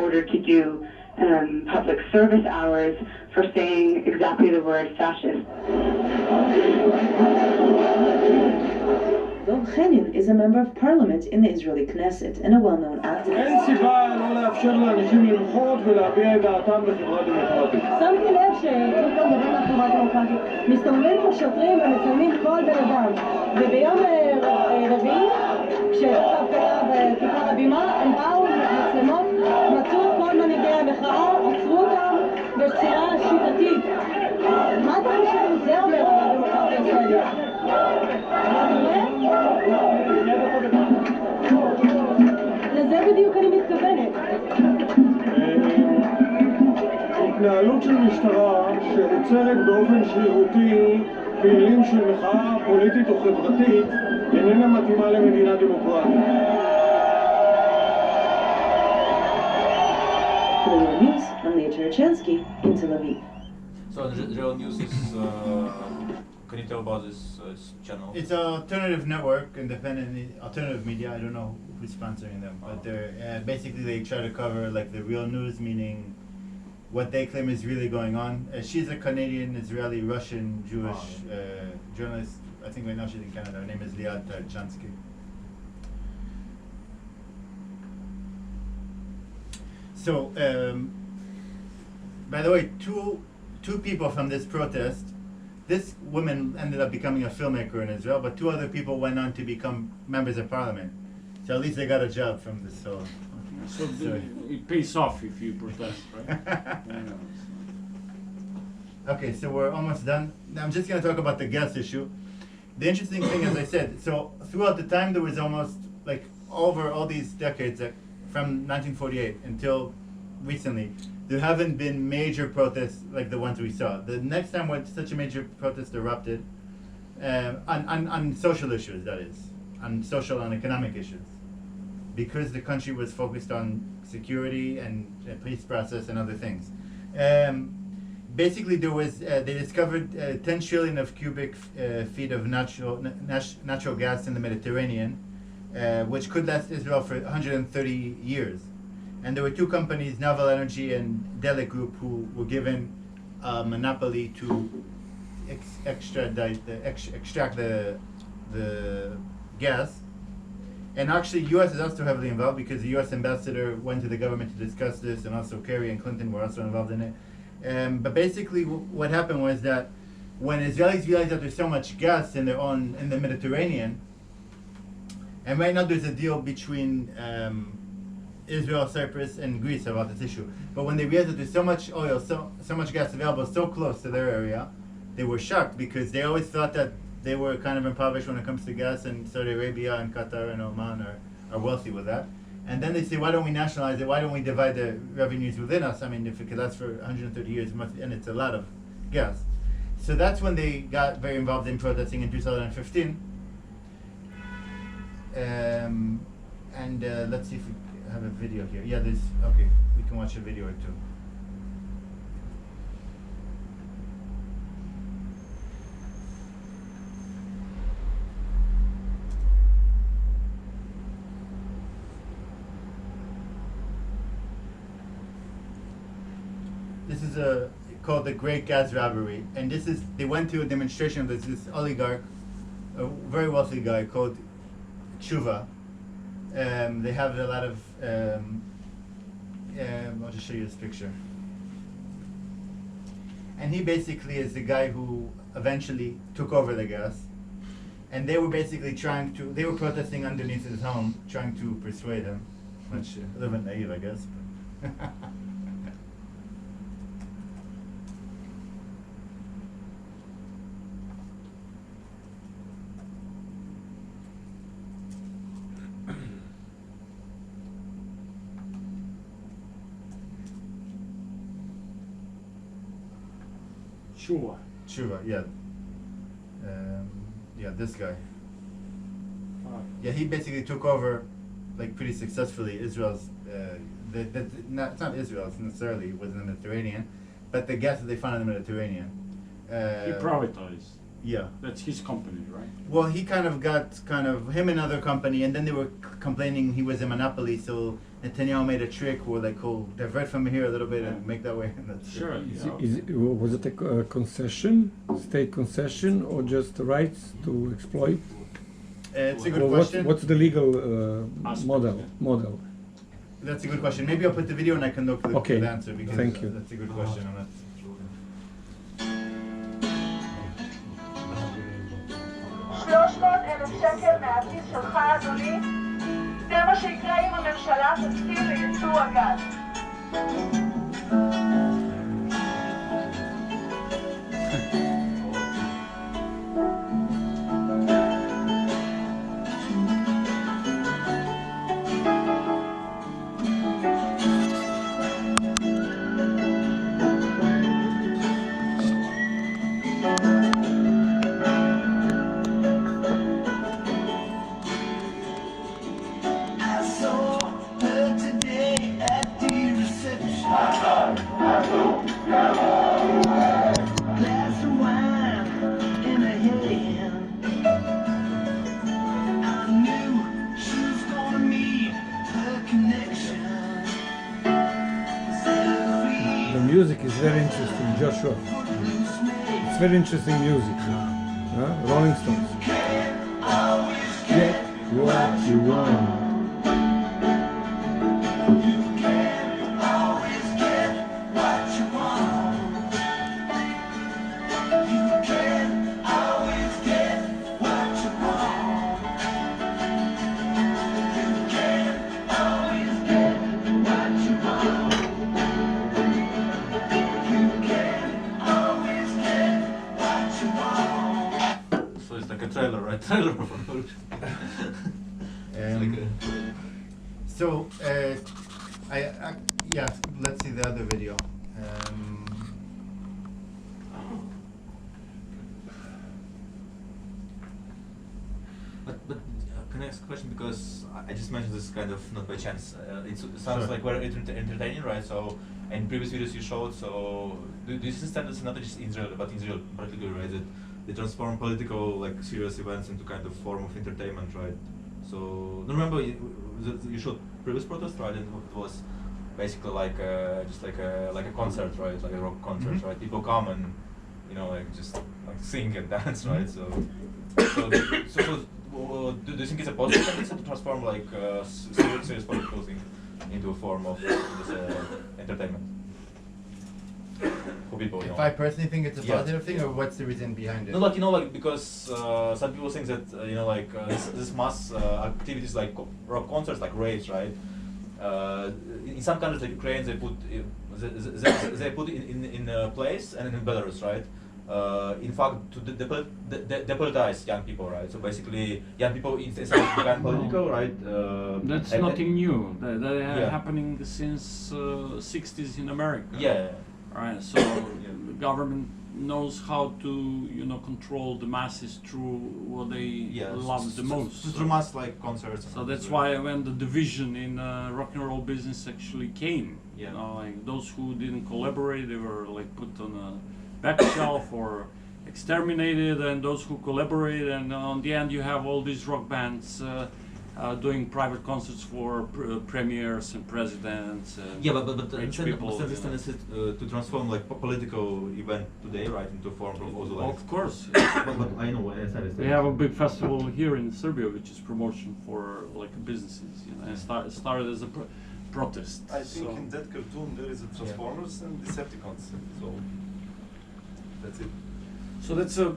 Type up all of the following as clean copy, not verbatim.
order to do public service hours for saying exactly the word fascist. Dov Chenin is a member of parliament in the Israeli Knesset and a well-known activist. אין סיבה לא לאפשר לאנשים למחות ולהביע את דעתם בחברה דמוקרטית. שמתי לב שאם כבר מדברים על חברה דמוקרטית, מסתובבים פה שוטרים ומצלמים כל בן אדם. וביום רביעי, כשיצאה ההפגנה בכיכר הבימה, הם באו מצלמות, מצאו את כל מנהיגי המחאה, עצרו אותם בצורה שיטתית. מה אתה חושב זה אומר על הדמוקרטיה הישראלית? לזה בדיוק אני מתכוונת. התנהלות של משטרה שעוצרת באופן שרירותי פעילים של מחאה פוליטית או חברתית איננה מתאימה למדינה דמוקרטית. For the Real News, I'm Leah Tartakovsky in Tel Aviv. So the Real News is, can you tell about this channel? It's an alternative network, independent alternative media. I don't know who's sponsoring them, but they're basically they try to cover like the real news, meaning what they claim is really going on. She's a Canadian, Israeli, Russian, Jewish journalist. I think right now she's in Canada. Her name is Leah Tartakovsky. So, by the way, two people from this protest. This woman ended up becoming a filmmaker in Israel, but two other people went on to become members of parliament. So at least they got a job from this. So it pays off if you protest, right? Okay, so we're almost done. Now I'm just going to talk about the gas issue. The interesting thing, as I said, so throughout the time there was almost like over all these decades, from 1948 until recently, there haven't been major protests like the ones we saw. The next time when such a major protest erupted, on social issues, that is, on social and economic issues, because the country was focused on security and peace process and other things. Basically, there was they discovered 10 trillion of cubic feet of natural gas in the Mediterranean, which could last Israel for 130 years. And there were two companies, Naval Energy and Delek Group, who were given a monopoly to extract the gas. And actually, U.S. is also heavily involved because the U.S. ambassador went to the government to discuss this, and also Kerry and Clinton were also involved in it. But basically, what happened was that when Israelis realized that there's so much gas in the Mediterranean, and right now there's a deal between Israel, Cyprus, and Greece about this issue. But when they realized that there's so much oil, so much gas available, so close to their area, they were shocked because they always thought that they were kind of impoverished when it comes to gas, and Saudi Arabia and Qatar and Oman are wealthy with that. And then they say, why don't we nationalize it? Why don't we divide the revenues within us? I mean, if it could last for 130 years, and it's a lot of gas. So that's when they got very involved in protesting in 2015. Let's see if we have a video here. Yeah, okay, we can watch a video or two. This is called the Great Gas Robbery, and they went to a demonstration of this oligarch, a very wealthy guy called Tshuva. They have a lot of. I'll just show you this picture. And he basically is the guy who eventually took over the gas, and they were basically they were protesting underneath his home, trying to persuade him. Much a little bit naive, I guess. But Tshuva, yeah. Yeah, this guy. Yeah, he basically took over, like, pretty successfully Israel's. It's not Israel's necessarily, it was in the Mediterranean, but the gas that they found in the Mediterranean. He privatized. Yeah. That's his company, right? Well, he kind of him another company, and then they were complaining he was a monopoly. So Netanyahu made a trick where like, "Oh, divert from here a little bit and make that way." And that's it. Sure. Was it a concession, state concession, or just the rights to exploit? It's a good Or question. what's the legal Aspect, model? That's a good question. Maybe I'll put the video and I can look for Okay. the answer because Thank you. that's a good question. I'm not. 300,000 שקל מהכיס שלך, אדוני? זה מה שיקרה אם הממשלה תסכים לייצוא הגז. The music is very interesting, Joshua. It's very interesting music. Rolling Stones. Get what you want. So it's like a trailer, right? Trailer for revolution. So, yeah, let's see the other video. But can I ask a question, because I just mentioned this kind of not by chance. It sounds Sure. like very entertaining, right? So, in previous videos you showed, so do you see standards not just Israel, but Israel particularly, right? That they transform political, like serious events into kind of form of entertainment, right? So, remember you showed previous protest, right? And it was basically like just like a concert, right? Like a rock concert, Mhm. right? People come and like just like sing and dance, right? So do you think it's a positive tendency to transform like serious political thing into a form of this, entertainment for people? If I personally think it's a Yeah. positive thing, or what's the reason behind it? No, like because some people think that this mass activities like rock concerts, like raves, right? In some countries like Ukraine, they put they put it in a place, and in Belarus, right? In fact, to depolitize young people, right? So basically, young people instead of become political, right? That's and- nothing new. They are Yeah. happening since 60s in America. Yeah. Right. So the government knows how to control the masses through what they Yeah. love the most. Through mass like concerts. So that's why when the division in rock and roll business actually came, Yeah. like those who didn't collaborate, they were like put on a back shelf or exterminated, and those who collaborate, and on the end you have all these rock bands doing private concerts for premiers and presidents. Yeah, but rich then people. this tendency to transform like political event today, right, into form of also like. Of course. but I know, I understand. We have a big festival here in Serbia, which is promotion for like businesses. And it started as a protest. I think so. in that cartoon there is a Transformers and Decepticons. So that's it. So that's a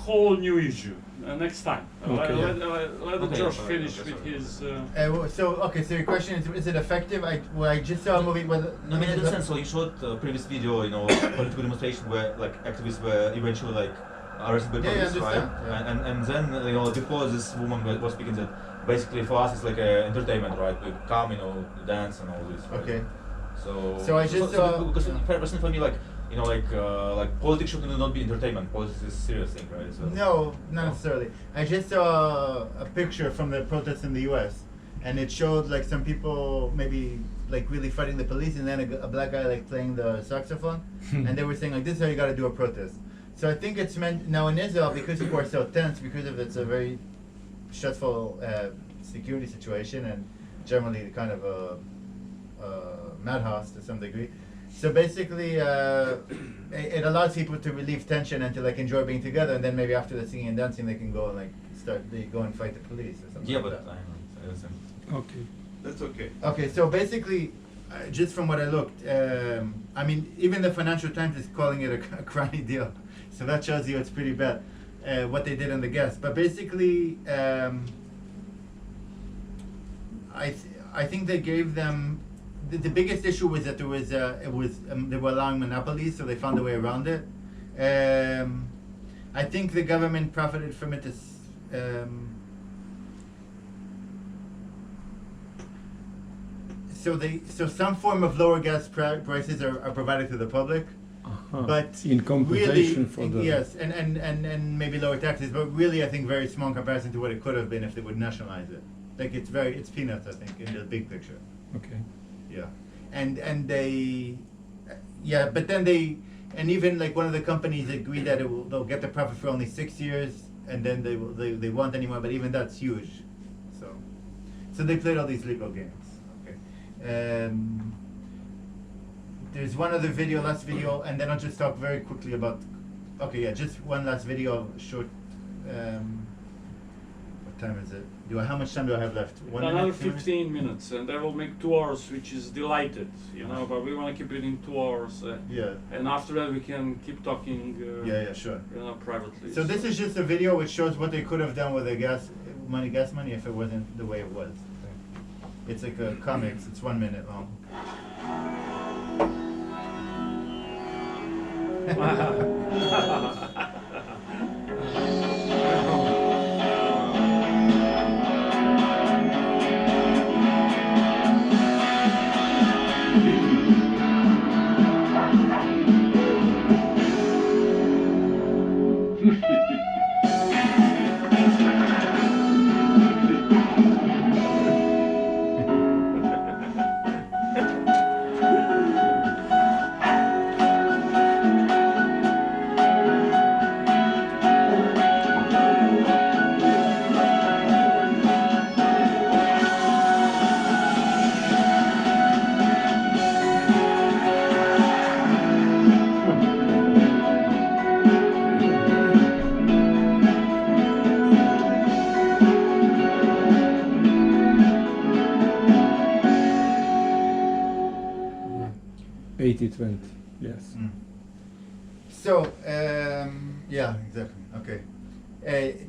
whole new issue. Next time, Okay. let Okay, Josh sorry, finish okay, with sorry. his. So your question is it effective? I just saw a movie. No, I mean, in that sense, so you showed a previous video, political demonstration where like activists were eventually like arrested by Yeah, police, I right? understand, yeah. And then before this woman was speaking that basically for us it's like entertainment, right? We come, dance and all this. Right? Okay. So I just saw. because personally for me, like like politics should not be entertainment. Politics is a serious thing, right? So No, not necessarily. I just saw a picture from the protests in the U.S. and it showed like some people maybe like really fighting the police, and then a black guy like playing the saxophone, and they were saying like this is how you got to do a protest. So I think it's meant now in Israel, because people are so tense, because of it's a very stressful security situation and generally kind of a madhouse to some degree. So basically, it allows people to relieve tension and to like enjoy being together, and then maybe after the singing and dancing, they can go and like they go and fight the police or something. Yeah, like but that. I know. It's Okay. That's okay. Okay, so basically, just from what I looked, I mean, even the Financial Times is calling it a crony deal. So that shows you it's pretty bad, what they did on the gas. But basically, I think they gave them, the biggest issue was that there was, they were allowing monopolies, so they found a way around it. I think the government profited from it so some form of lower gas prices are provided to the public, but in compensation really, for the yes, and maybe lower taxes, but really I think very small in comparison to what it could have been if they would nationalize it. Like it's peanuts, I think, in the big picture. okay. Yeah, and they, yeah, but then and even like one of the companies agreed that they'll get the profit for only 6 years, and then they won't anymore. But even that's huge. So they played all these legal games. Okay. There's one other video, last video, and then I'll just talk very quickly about. Okay, yeah, just one last video, short. What time is it? How much time do I have left? 1 minute? Another 2 minutes? 15 minutes, and that will make 2 hours, which is delighted, you know. But we want to keep it in 2 hours. Yeah. And after that, we can keep talking. Yeah, sure. You know, privately. So this is just a video which shows what they could have done with the gas money if it wasn't the way it was. It's like a comics. It's 1 minute long. Yeah. 80-20, yes. So, yeah, exactly. Okay.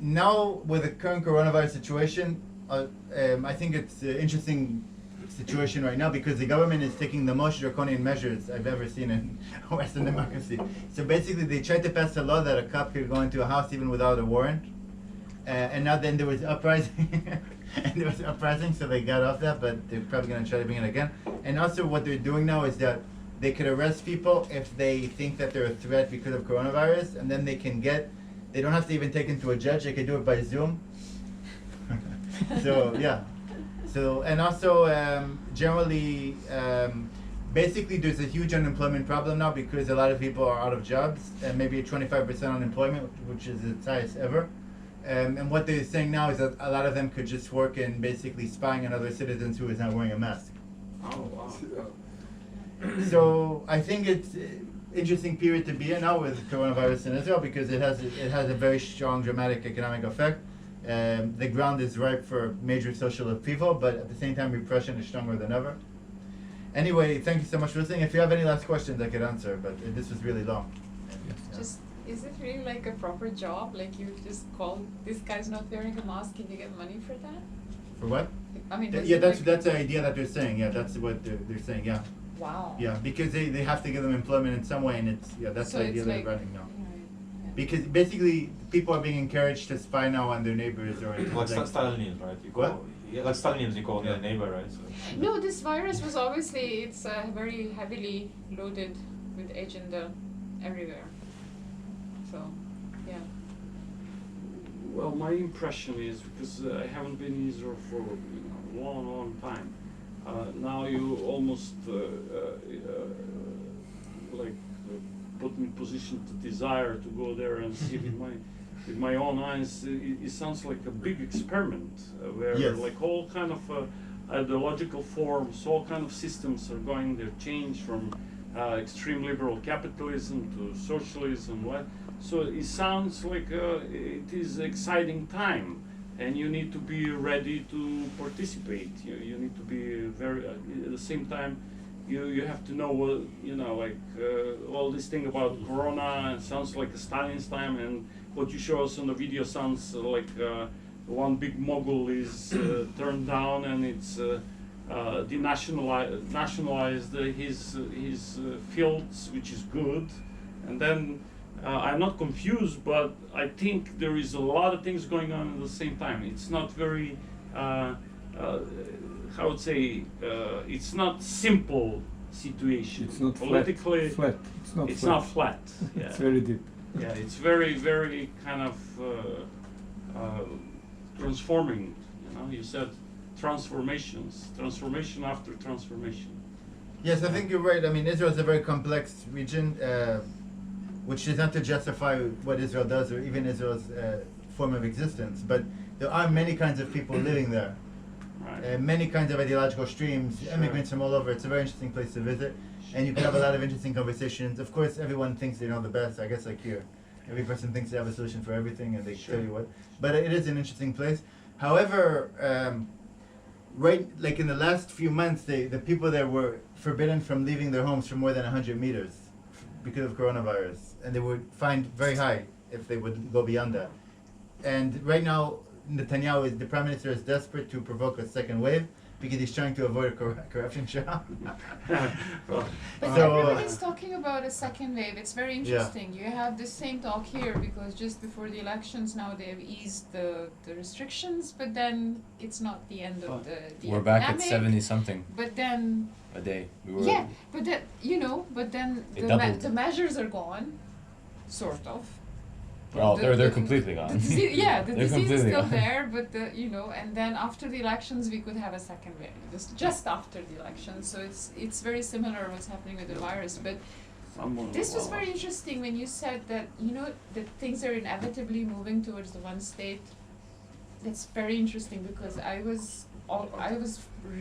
Now, with the current coronavirus situation, I think it's an interesting situation right now because the government is taking the most draconian measures I've ever seen in Western democracy. So basically, they tried to pass a law that a cop could go into a house even without a warrant. And now then there was uprising. And there was uprising, so they got off that, but they're probably going to try to bring it again. And also what they're doing now is that they could arrest people if they think that they're a threat because of coronavirus, and then they don't have to even take it to a judge, they can do it by Zoom. So, yeah. So, and also, generally, basically there's a huge unemployment problem now because a lot of people are out of jobs, and maybe 25% unemployment, which is its highest ever. And what they're saying now is that a lot of them could just work in basically spying on other citizens who is not wearing a mask. Oh, wow. So I think it's an interesting period to be in now with coronavirus in Israel because it has a very strong dramatic economic effect. The ground is ripe for major social upheaval, but at the same time repression is stronger than ever. Anyway, thank you so much for listening. If you have any last questions, I could answer, but this was really long. Yeah. Just, is it really like a proper job? Like you just call this guy's not wearing a mask and you get money for that? For what? I mean, Yeah, that's the idea that they're saying. Yeah, that's what they're saying. Yeah. Wow. Yeah, because they have to give them employment in some way, and that's So the idea it's they're like- running now. Yeah. Because basically, people are being encouraged to spy now on their neighbors or Like Stalinism, right? You What? call, yeah, like Stalinism, you call Yeah. your neighbor, right? So. No, this virus was obviously, it's very heavily loaded with agenda everywhere. So, yeah. Well, my impression is, because I haven't been in Israel for a long time, now you almost like put in position to desire to go there and see with my own eyes. It sounds like a big experiment where Yes. like all kind of ideological forms, all kind of systems are going there, change from extreme liberal capitalism to socialism. So it sounds like it is exciting time, and you need to be ready to participate. You need to be very at the same time. You have to know all this thing about Corona. It sounds like Stalin's time, and what you show us on the video sounds like one big mogul is turned down, and it's nationalized his fields, which is good. And then I'm not confused, but I think there is a lot of things going on at the same time. It's not very how would say, it's not simple situation. It's not politically flat. It's not flat. Yeah. It's very deep. Yeah, it's very, very kind of transforming. You said transformation after transformation. Yes, I think you're right. I mean, Israel is a very complex region, which is not to justify what Israel does or even Israel's form of existence, but there are many kinds of people living there. Right. Many kinds of ideological streams, Sure. immigrants from all over. It's a very interesting place to visit, and you can have a lot of interesting conversations. Of course, everyone thinks they know the best. I guess like here, every person thinks they have a solution for everything, and they Sure. tell you what. But it is an interesting place. However, right, like in the last few months, the people there were forbidden from leaving their homes for more than 100 meters because of coronavirus, and they were fined very high if they would go beyond that. And right now, Netanyahu, the prime minister, is desperate to provoke a second wave because he's trying to avoid a corruption trial. Well, But So, everybody's talking about a second wave. It's very interesting. You have the same talk here because just before the elections now they have eased the restrictions, but then it's not the end of the We're back at epidemic. 70 something But then a day. We were yeah, but then but then It doubled. the measures are gone, sort of. Well, The- they're the- completely The gone. disease, yeah, the They're disease is completely still gone. there, but and then after the elections we could have a second wave. Just after the elections, so it's very similar what's happening with the virus. But this was very interesting when you said that that things are inevitably moving towards the one state. That's very interesting because I was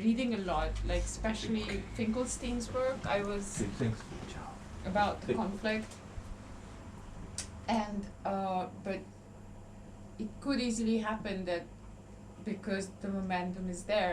reading a lot, like especially Finkelstein's work. I was about the conflict. And but it could easily happen that because the momentum is there,